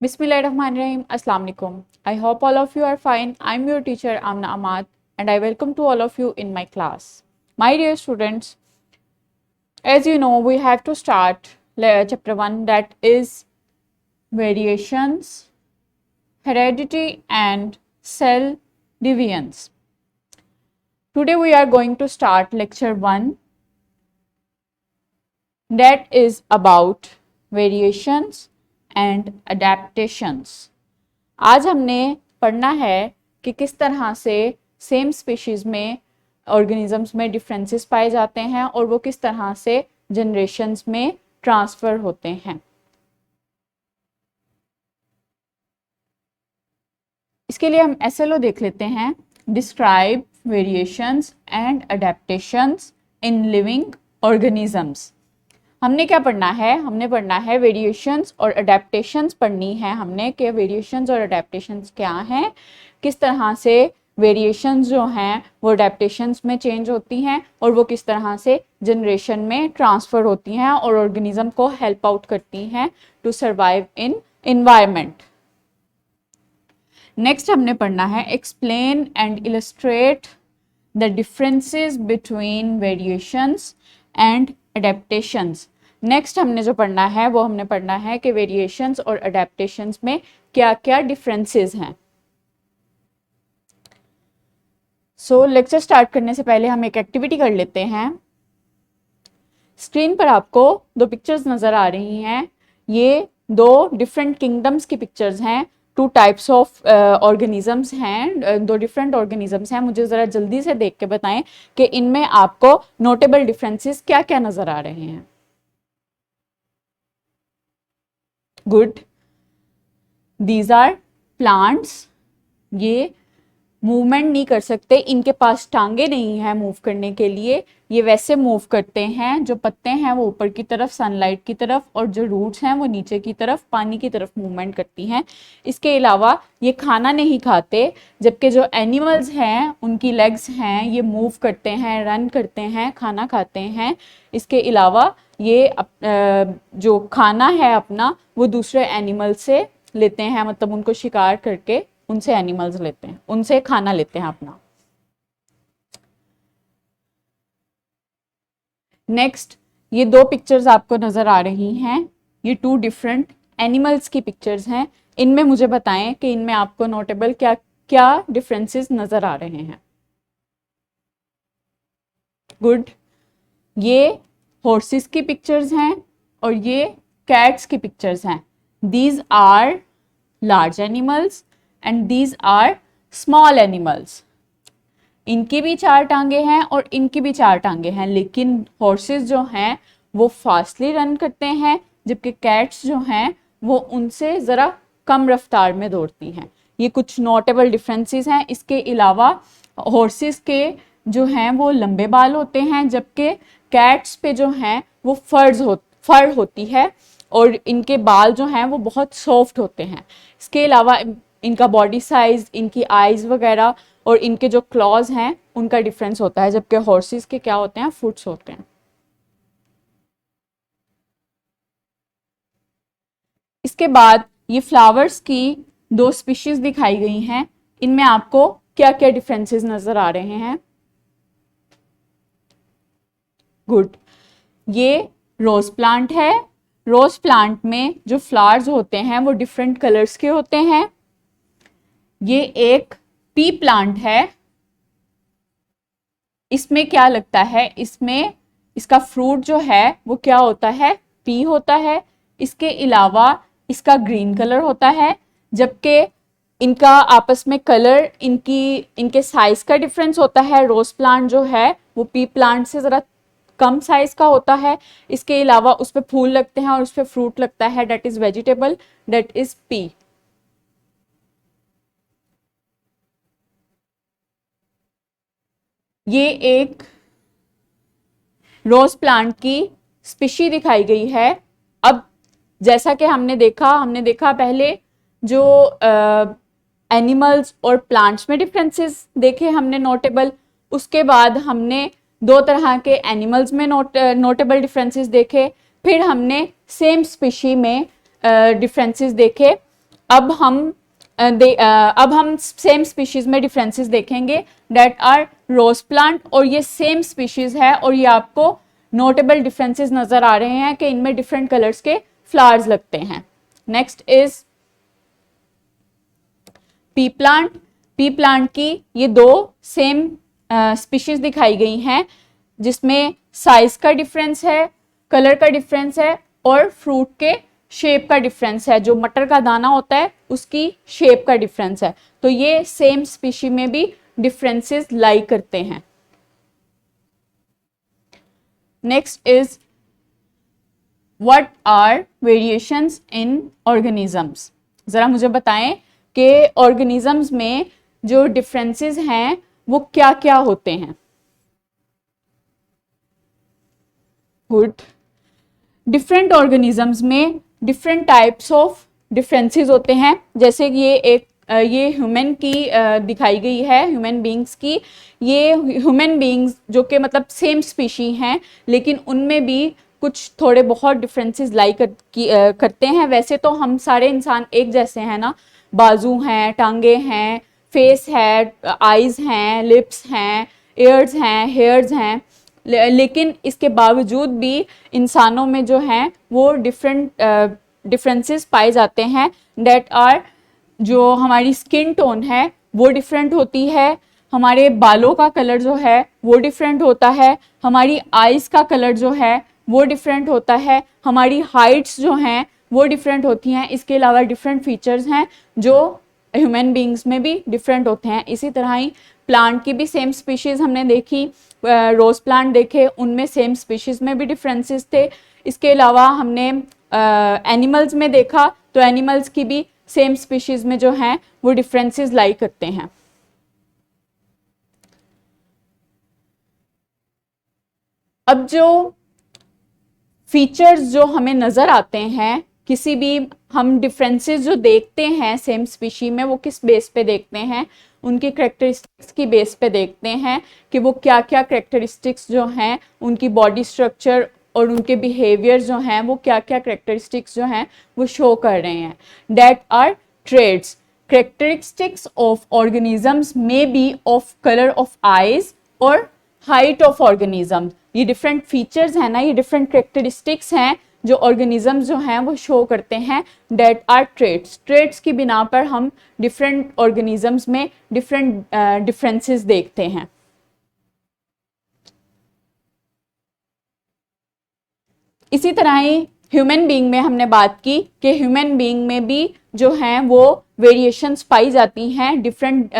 Bismillahirrahmanirrahim. Assalamu alaikum. I hope all of you are fine. I'm your teacher Amna Ahmad and I welcome to all of you in my class. My dear students, as you know, we have to start chapter 1, that is variations, heredity and cell divisions. Today we are going to start lecture 1, that is about variations and adaptations. आज हमने पढ़ना है कि किस तरह से same species में organisms में डिफरेंसेस पाए जाते हैं और वो किस तरह से जनरेशन्स में ट्रांसफर होते हैं। इसके लिए हम एसएलओ देख लेते हैं, describe variations and adaptations in living organisms. हमने क्या पढ़ना है? हमने पढ़ना है वेरिएशंस और अडेप्टेशंस पढ़नी है हमने, कि वेरिएशंस और अडेप्टेशंस क्या हैं, किस तरह से वेरिएशंस जो हैं वो अडेप्टेशंस में चेंज होती हैं और वो किस तरह से जनरेशन में ट्रांसफ़र होती हैं और ऑर्गेनिज्म को हेल्प आउट करती हैं to survive in environment. Next हमने पढ़ना है explain and illustrate the differences between variations and adaptations. Next हमने जो पढ़ना है वो हमने पढ़ना है कि वेरिएशंस और अडेप्टेशंस में क्या क्या डिफरेंसेस हैं। सो लेक्चर स्टार्ट करने से पहले हम एक एक्टिविटी कर लेते हैं। स्क्रीन पर आपको दो पिक्चर्स नजर आ रही हैं। ये दो डिफरेंट किंगडम्स की पिक्चर्स हैं, टू टाइप्स ऑफ ऑर्गेनिजम्स हैं, दो डिफरेंट ऑर्गेनिजम्स हैं। मुझे ज़रा जल्दी से देख के बताएं कि इनमें आपको नोटेबल डिफरेंसेस क्या क्या नज़र आ रहे हैं। Good, these are plants. ये मूवमेंट नहीं कर सकते, इनके पास टांगे नहीं है मूव करने के लिए, ये वैसे मूव करते हैं। जो पत्ते हैं वो ऊपर की तरफ सनलाइट की तरफ और जो रूट्स हैं वो नीचे की तरफ पानी की तरफ मूवमेंट करती हैं। इसके अलावा ये खाना नहीं खाते, जबकि जो एनिमल्स हैं उनकी लेग्स हैं, ये मूव करते हैं, रन करते हैं, खाना खाते हैं। इसके अलावा ये जो खाना है अपना वो दूसरे एनिमल से लेते हैं, मतलब उनको शिकार करके उनसे एनिमल्स लेते हैं, उनसे खाना लेते हैं अपना। नेक्स्ट, ये दो पिक्चर्स आपको नजर आ रही हैं, ये टू डिफरेंट एनिमल्स की पिक्चर्स हैं। इनमें मुझे बताएं कि इनमें आपको नोटेबल क्या क्या डिफरेंसेस नजर आ रहे हैं। गुड, ये हॉर्सेस की पिक्चर्स हैं और ये कैट्स की पिक्चर्स हैं। These are large animals and these are small animals. इनकी भी चार टांगे हैं और इनकी भी चार टांगे हैं, लेकिन हॉर्सेस जो हैं वो फास्टली रन करते हैं, जबकि कैट्स जो हैं वो उनसे ज़रा कम रफ्तार में दौड़ती हैं। ये कुछ नोटेबल डिफरेंसेस हैं। इसके अलावा हॉर्सेस के जो हैं वो लंबे बाल होते हैं, जबकि कैट्स पे जो हैं वो फर होती है और इनके बाल जो हैं वो बहुत सॉफ्ट होते हैं। इसके अलावा इनका बॉडी साइज, इनकी आईज वगैरह और इनके जो क्लॉज हैं उनका डिफरेंस होता है, जबकि हॉर्सेस के क्या होते हैं, फुट्स होते हैं। इसके बाद ये फ्लावर्स की दो स्पीशीज दिखाई गई हैं। इनमें आपको क्या क्या डिफरेंसेस नजर आ रहे हैं। गुड, ये रोज प्लांट है। रोज प्लांट में जो फ्लावर्स होते हैं वो डिफरेंट कलर्स के होते हैं। ये एक पी प्लांट है। इसमें क्या लगता है, इसमें इसका फ्रूट जो है वो क्या होता है, पी होता है। इसके अलावा इसका ग्रीन कलर होता है, जबकि इनका आपस में कलर, इनके साइज का डिफरेंस होता है। रोज प्लांट जो है वो पी प्लांट से ज़रा कम साइज का होता है। इसके अलावा उस पर फूल लगते हैं और उस पर फ्रूट लगता है, that is vegetable, that is pea. ये एक रोज प्लांट की स्पीशी दिखाई गई है। अब जैसा कि हमने देखा पहले जो एनिमल्स और प्लांट्स में डिफरेंसेस देखे हमने नोटेबल। उसके बाद हमने दो तरह के एनिमल्स में नोटेबल डिफरेंसेस देखे। फिर हमने सेम स्पीशी में डिफरेंसेस देखे अब हम सेम स्पीशीज में डिफरेंसेस देखेंगे दैट आर रोज प्लांट, और ये सेम स्पीशीज है और ये आपको नोटेबल डिफरेंसेस नजर आ रहे हैं कि इनमें डिफरेंट कलर्स के फ्लावर्स लगते हैं। Next is P plant. P plant की ये दो सेम स्पीशीज दिखाई गई हैं जिसमें साइज का डिफरेंस है, कलर का डिफरेंस है और फ्रूट के शेप का डिफरेंस है। जो मटर का दाना होता है उसकी शेप का डिफरेंस है। तो ये सेम स्पीशी में भी डिफरेंसेस लाई करते हैं। Next is what are variations in organisms. जरा मुझे बताएं कि ऑर्गेनिजम्स में जो डिफरेंसेस हैं वो क्या क्या होते हैं। गुड। डिफरेंट ऑर्गेनिजम्स में डिफरेंट टाइप्स ऑफ डिफरेंसेस होते हैं। जैसे कि ये ह्यूमन की दिखाई गई है, ह्यूमन बींग्स की। ये ह्यूमन बींग्स जो कि मतलब सेम स्पीशी हैं लेकिन उनमें भी कुछ थोड़े बहुत डिफरेंसेस करते हैं। वैसे तो हम सारे इंसान एक जैसे हैं ना, बाजू हैं, टांगे हैं, फेस है, आईज हैं, लिप्स हैं, ईयर्स हैं, हेयर्स हैं, लेकिन इसके बावजूद भी इंसानों में जो हैं वो डिफरेंसेस पाए जाते हैं। दैट आर, जो हमारी स्किन टोन है वो डिफरेंट होती है, हमारे बालों का कलर जो है वो डिफरेंट होता है, हमारी आईज का कलर जो है वो डिफरेंट होता है, हमारी हाइट्स जो हैं वो डिफरेंट होती हैं। इसके अलावा डिफरेंट फीचर्स हैं जो ह्यूमन बींग्स में भी डिफरेंट होते हैं। इसी तरह ही प्लांट की भी सेम स्पीशीज़ हमने देखी, रोज प्लांट देखे, उनमें सेम स्पीशीज़ में भी डिफरेंसेस थे। इसके अलावा हमने एनिमल्स में देखा तो एनिमल्स की भी सेम स्पीशीज़ में जो हैं वो डिफरेंसेस लाई करते हैं। अब जो फीचर्स जो हमें नज़र आते हैं, किसी भी हम डिफरेंसेस जो देखते हैं सेम स्पीशी में, वो किस बेस पे देखते हैं, उनकी करेक्टरिस्टिक्स की बेस पे देखते हैं कि वो क्या क्या करेक्टरिस्टिक्स जो हैं, उनकी बॉडी स्ट्रक्चर और उनके बिहेवियर जो हैं वो क्या क्या करेक्टरिस्टिक्स जो हैं वो शो कर रहे हैं। That are traits. Characteristics of organisms may be of colour of eyes और हाइट ऑफ ऑर्गेनिज्म। ये डिफरेंट फीचर्स हैं ना, ये डिफरेंट करेक्टरिस्टिक्स हैं जो ऑर्गेनिज्म जो हैं वो शो करते हैं। That are trades. ट्रेड्स की बिना पर हम डिफरेंट ऑर्गेनिजम्स में डिफरेंट डिफरेंसेस देखते हैं। इसी तरह ही ह्यूमन बीइंग में हमने बात की कि ह्यूमन बीइंग में भी जो हैं वो वेरिएशंस पाई जाती हैं, डिफरेंट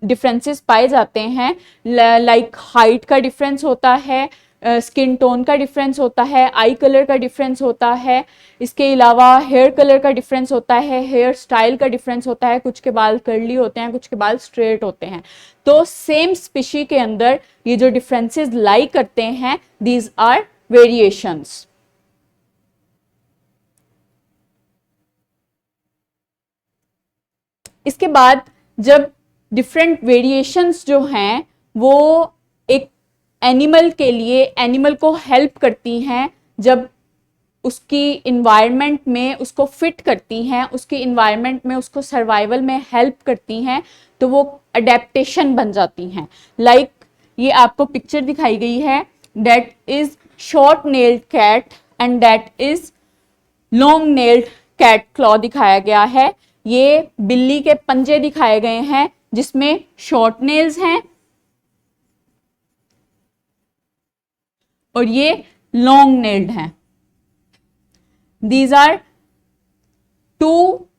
डिफरेंसेस पाए जाते हैं। लाइक हाइट का डिफरेंस होता है, स्किन टोन का डिफरेंस होता है, आई कलर का डिफरेंस होता है, इसके अलावा हेयर कलर का डिफरेंस होता है, हेयर स्टाइल का डिफरेंस होता है, कुछ के बाल कर्ली होते हैं, कुछ के बाल स्ट्रेट होते हैं। तो सेम स्पीशी के अंदर ये जो डिफरेंसेस लाई करते हैं, दीज आर वेरिएशंस। इसके बाद जब डिफरेंट वेरिएशंस जो हैं वो एक एनिमल के लिए, एनिमल को हेल्प करती हैं, जब उसकी इन्वायरमेंट में उसको फिट करती हैं, उसकी इन्वायरमेंट में उसको सर्वाइवल में हेल्प करती हैं, तो वो अडेप्टेशन बन जाती हैं। लाइक ये आपको पिक्चर दिखाई गई है, that is short nailed cat and that is long nailed cat claw दिखाया गया है। ये बिल्ली के पंजे दिखाए गए हैं जिसमें शॉर्ट नेल्स हैं और ये लॉन्ग नेल्ड हैं। These are two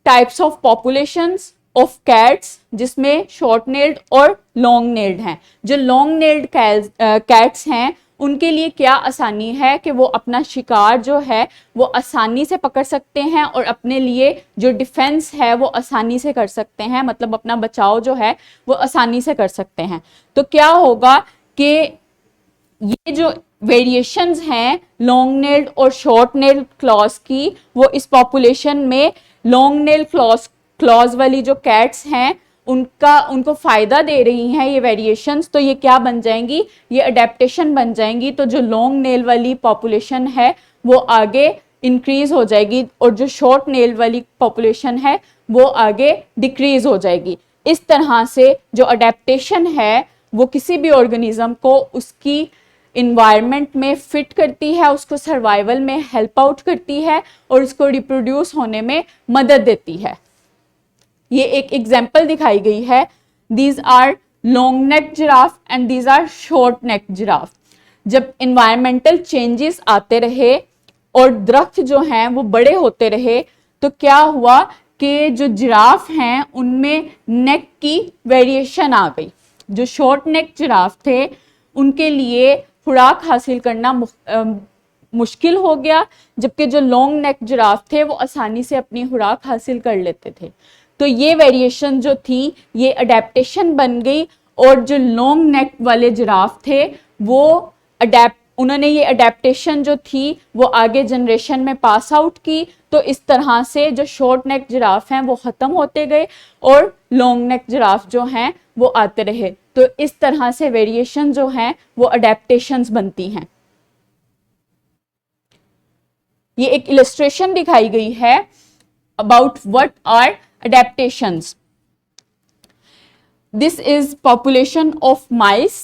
types of populations of cats जिसमें शॉर्ट नेल्ड और लॉन्ग नेल्ड हैं। जो लॉन्ग नेल्ड कैट्स हैं उनके लिए क्या आसानी है कि वो अपना शिकार जो है वो आसानी से पकड़ सकते हैं और अपने लिए जो डिफेंस है वो आसानी से कर सकते हैं, मतलब अपना बचाव जो है वो आसानी से कर सकते हैं। तो क्या होगा कि ये जो वेरिएशंस हैं लॉन्ग नेल्ड और शॉर्ट नेल्ड क्लॉज की, वो इस पॉपुलेशन में लॉन्ग नेल्ड क्लॉज वाली जो कैट्स हैं उनको फायदा दे रही हैं ये वेरिएशंस। तो ये क्या बन जाएंगी, ये अडेप्टेशन बन जाएंगी। तो जो लॉन्ग नेल वाली पॉपुलेशन है वो आगे इंक्रीज हो जाएगी और जो शॉर्ट नेल वाली पॉपुलेशन है वो आगे डिक्रीज हो जाएगी। इस तरह से जो अडेप्टेशन है वो किसी भी ऑर्गेनिज्म को उसकी इन्वायरमेंट में फिट करती है, उसको सर्वाइवल में हेल्प आउट करती है और उसको रिप्रोड्यूस होने में मदद देती है। ये एक एग्जाम्पल दिखाई गई है, these are long neck giraffe and these are short neck giraffe. जब इन्वायरमेंटल चेंजेस आते रहे और दरख्त जो हैं वो बड़े होते रहे तो क्या हुआ कि जो जिराफ हैं उनमें नेक की वेरिएशन आ गई। जो शॉर्ट नेक जिराफ थे उनके लिए खुराक हासिल करना मुश्किल हो गया, जबकि जो लॉन्ग नेक जिराफ थे वो आसानी से अपनी खुराक हासिल कर लेते थे। तो ये वेरिएशन जो थी ये अडेप्टेशन बन गई और जो लॉन्ग नेक वाले जिराफ थे वो उन्होंने ये अडेप्टेशन जो थी वो आगे जनरेशन में पास आउट की। तो इस तरह से जो शॉर्ट नेक जिराफ हैं वो ख़त्म होते गए और लॉन्ग नेक जिराफ जो हैं वो आते रहे। तो इस तरह से वेरिएशन जो हैं वो अडेप्टेशंस बनती हैं। ये एक इलस्ट्रेशन दिखाई गई है about what are adaptations. This is population of mice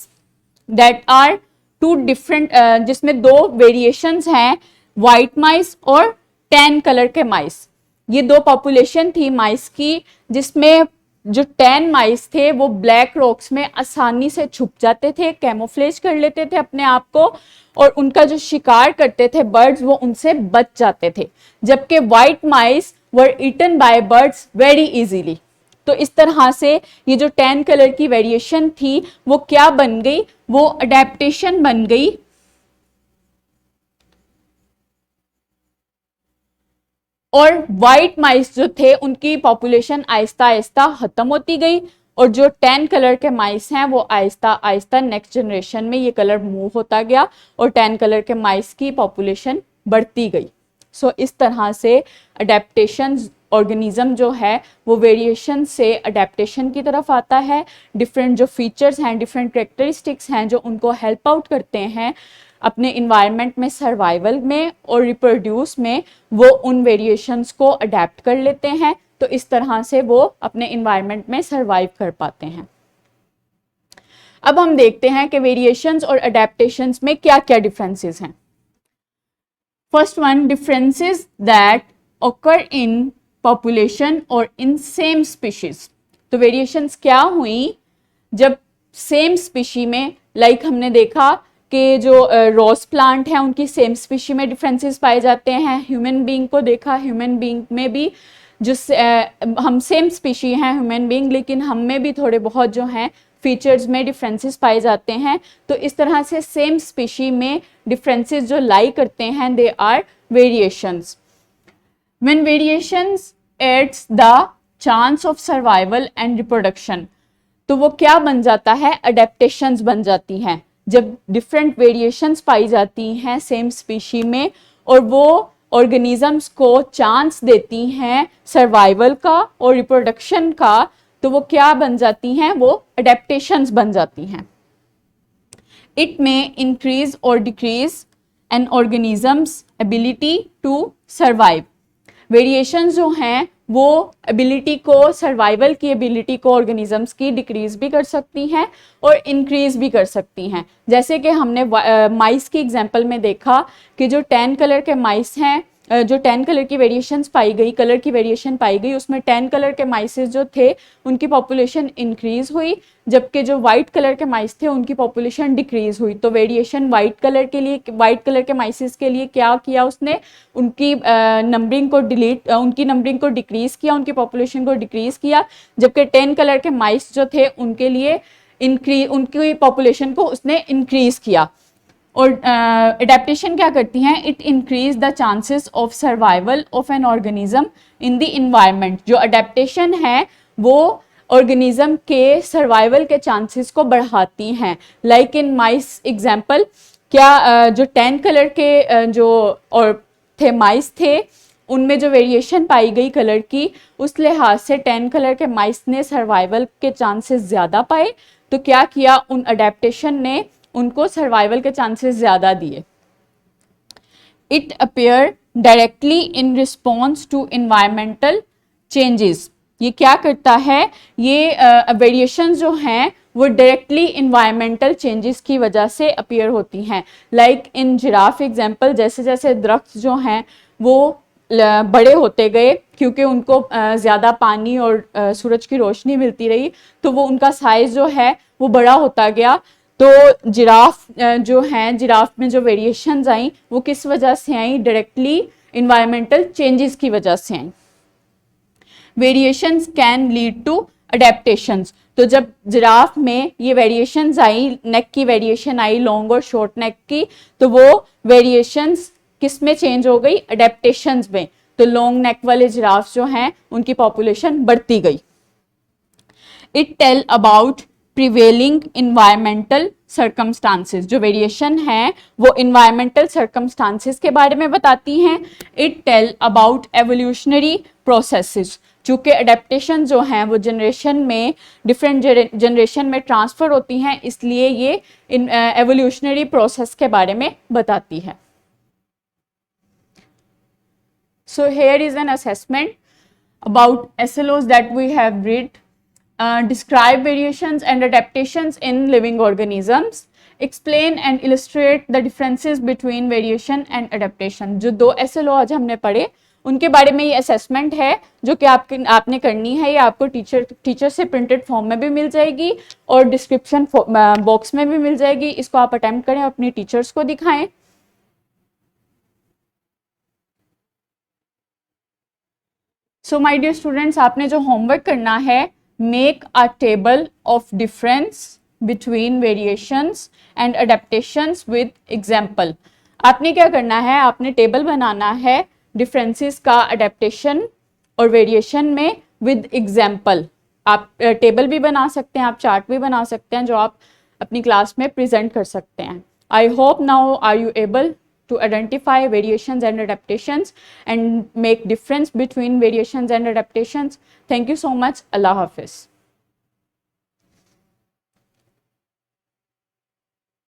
that are two different जिसमें दो वेरिएशंस हैं, वाइट माइस और टैन कलर के माइस। ये दो पॉपुलेशन थी माइस की जिसमें जो टैन माइस थे वो ब्लैक रॉक्स में आसानी से छुप जाते थे, कैमोफ्लेज कर लेते थे अपने आप को और उनका जो शिकार करते थे बर्ड्स वो उनसे बच जाते थे, जबकि white mice were eaten by birds very easily। तो इस तरह से ये जो टैन कलर की वेरिएशन थी वो क्या बन गई, वो अडेप्टेशन बन गई। और वाइट माइस जो थे उनकी पॉपुलेशन आहिस्ता आहिस्ता खत्म होती गई और जो टैन कलर के माइस हैं वो आहिस्ता आहिस्ता नेक्स्ट जनरेशन में ये कलर मूव होता गया और टैन कलर के माइस की पॉपुलेशन बढ़ती गई। सो इस तरह से अडेप्टेशन ऑर्गेनिज्म जो है वो वेरिएशन से अडेप्टेशन की तरफ आता है। डिफरेंट जो फीचर्स हैं, डिफरेंट कैरेक्टरिस्टिक्स हैं जो उनको हेल्प आउट करते हैं अपने इन्वायरमेंट में सर्वाइवल में और रिप्रोड्यूस में, वो उन वेरिएशंस को अडेप्ट कर लेते हैं। तो इस तरह से वो अपने इन्वायरमेंट में सर्वाइव कर पाते हैं। अब हम देखते हैं कि वेरिएशंस और अडेप्टेशंस में क्या क्या डिफरेंसेस हैं। First one, differences that occur in population or in same species। तो वेरिएशंस क्या हुई जब सेम स्पीशी में, लाइक हमने देखा कि जो रोज प्लांट हैं उनकी सेम स्पीशी में डिफरेंसेस पाए जाते हैं। ह्यूमन बीइंग को देखा, ह्यूमन बीइंग में भी जो हम सेम स्पीशी हैं ह्यूमन बीइंग, लेकिन हम में भी थोड़े बहुत जो हैं फीचर्स में डिफरेंसेस पाए जाते हैं। तो इस तरह से सेम स्पीशी में डिफरेंसेस जो लाई करते हैं they are variations. When variations aids the chance of survival and reproduction, तो वो क्या बन जाता है, अडेप्टेशंस बन जाती हैं। जब डिफरेंट वेरिएशंस पाई जाती हैं सेम स्पीशी में और वो ऑर्गेनिजम्स को चांस देती हैं सर्वाइवल का और रिप्रोडक्शन का, तो वो क्या बन जाती हैं, वो अडेप्टेशंस बन जाती हैं। इट में इंक्रीज और decrease an organism's ability to survive. Variations जो हैं वो एबिलिटी को, सर्वाइवल की एबिलिटी को ऑर्गेनिजम्स की डिक्रीज भी कर सकती हैं और इंक्रीज भी कर सकती हैं। जैसे कि हमने माइस की एग्जांपल में देखा कि जो टैन कलर के माइस हैं, जो टैन कलर की वेरिएशंस पाई गई, कलर की वेरिएशन पाई गई, उसमें टैन कलर के माइसेस जो थे उनकी पॉपुलेशन इंक्रीज हुई, जबकि जो वाइट कलर के माइस थे उनकी पॉपुलेशन डिक्रीज हुई। तो वेरिएशन वाइट कलर के लिए, वाइट कलर के माइसेस के लिए क्या किया उसने, उनकी नंबरिंग को उनकी नंबरिंग को डिक्रीज किया, उनकी पॉपुलेशन को डिक्रीज किया, जबकि टैन कलर के माइस जो थे उनके लिए उनकी पॉपुलेशन को उसने इंक्रीज किया। और एडेप्टेशन क्या करती हैं, it increase the chances of survival of an organism in the environment. जो अडेप्टेशन है वो ऑर्गेनिज्म के सर्वाइवल के चांसेस को बढ़ाती हैं। लाइक इन माइस एग्जांपल, क्या जो टैन कलर के जो और थे माइस थे उनमें जो वेरिएशन पाई गई कलर की, उस लिहाज से टैन कलर के माइस ने सर्वाइवल के चांसेस ज़्यादा पाए। तो क्या किया, उन अडेप्टेशन ने उनको सर्वाइवल के चांसेस ज़्यादा दिए। It appear directly in response to environmental changes. ये क्या करता है, ये वेरिएशंस जो हैं वो डायरेक्टली इन्वायरमेंटल चेंजेस की वजह से अपीयर होती हैं। लाइक इन जिराफ एग्जांपल, जैसे जैसे दरख्त जो हैं वो बड़े होते गए क्योंकि उनको ज़्यादा पानी और सूरज की रोशनी मिलती रही, तो वो उनका साइज जो है वो बड़ा होता गया। तो जिराफ जो हैं, जिराफ में जो वेरिएशंस आई वो किस वजह से आई, डायरेक्टली इन्वायरमेंटल चेंजेस की वजह से आई। Variations can lead to adaptations. तो जब जिराफ में ये वेरिएशंस आई, नेक की वेरिएशन आई, लॉन्ग और शॉर्ट नेक की, तो वो वेरिएशंस किस में चेंज हो गई, अडेप्टेशंस में। तो लॉन्ग नेक वाले जिराफ जो हैं उनकी पॉपुलेशन बढ़ती गई। It tell about prevailing environmental circumstances. जो वेरिएशन है वो इन्वायरमेंटल सर्कमस्टांसेस के बारे में बताती हैं। It tell about evolutionary processes. चूंकि अडेप्टेशन जो हैं वो जनरेशन में, डिफरेंट जनरेशन में ट्रांसफर होती हैं, इसलिए ये एवोल्यूशनरी प्रोसेस के बारे में बताती है। So here is an assessment about SLOs that we have read. Describe variations and adaptations in living organisms. Explain and illustrate the differences between variation and adaptation. जो दो SLO आज हमने पढ़े उनके बारे में ये असेसमेंट है जो कि आपने करनी है। ये आपको टीचर से प्रिंटेड फॉर्म में भी मिल जाएगी और डिस्क्रिप्शन बॉक्स में भी मिल जाएगी। इसको आप अटेम्प्ट करें, अपनी टीचर्स को दिखाएं। सो माय डियर स्टूडेंट्स, आपने जो होमवर्क करना है, make a table of difference between variations and adaptations with example. आपने क्या करना है, आपने टेबल बनाना है डिफरेंसेस का अडेप्टेशन और वेरिएशन में विद एग्जाम्पल। आप टेबल भी बना सकते हैं, आप चार्ट भी बना सकते हैं जो आप अपनी क्लास में प्रेजेंट कर सकते हैं। I hope now are you able to identify variations and adaptations and make difference between variations and adaptations. Thank you so much. Allah Hafiz.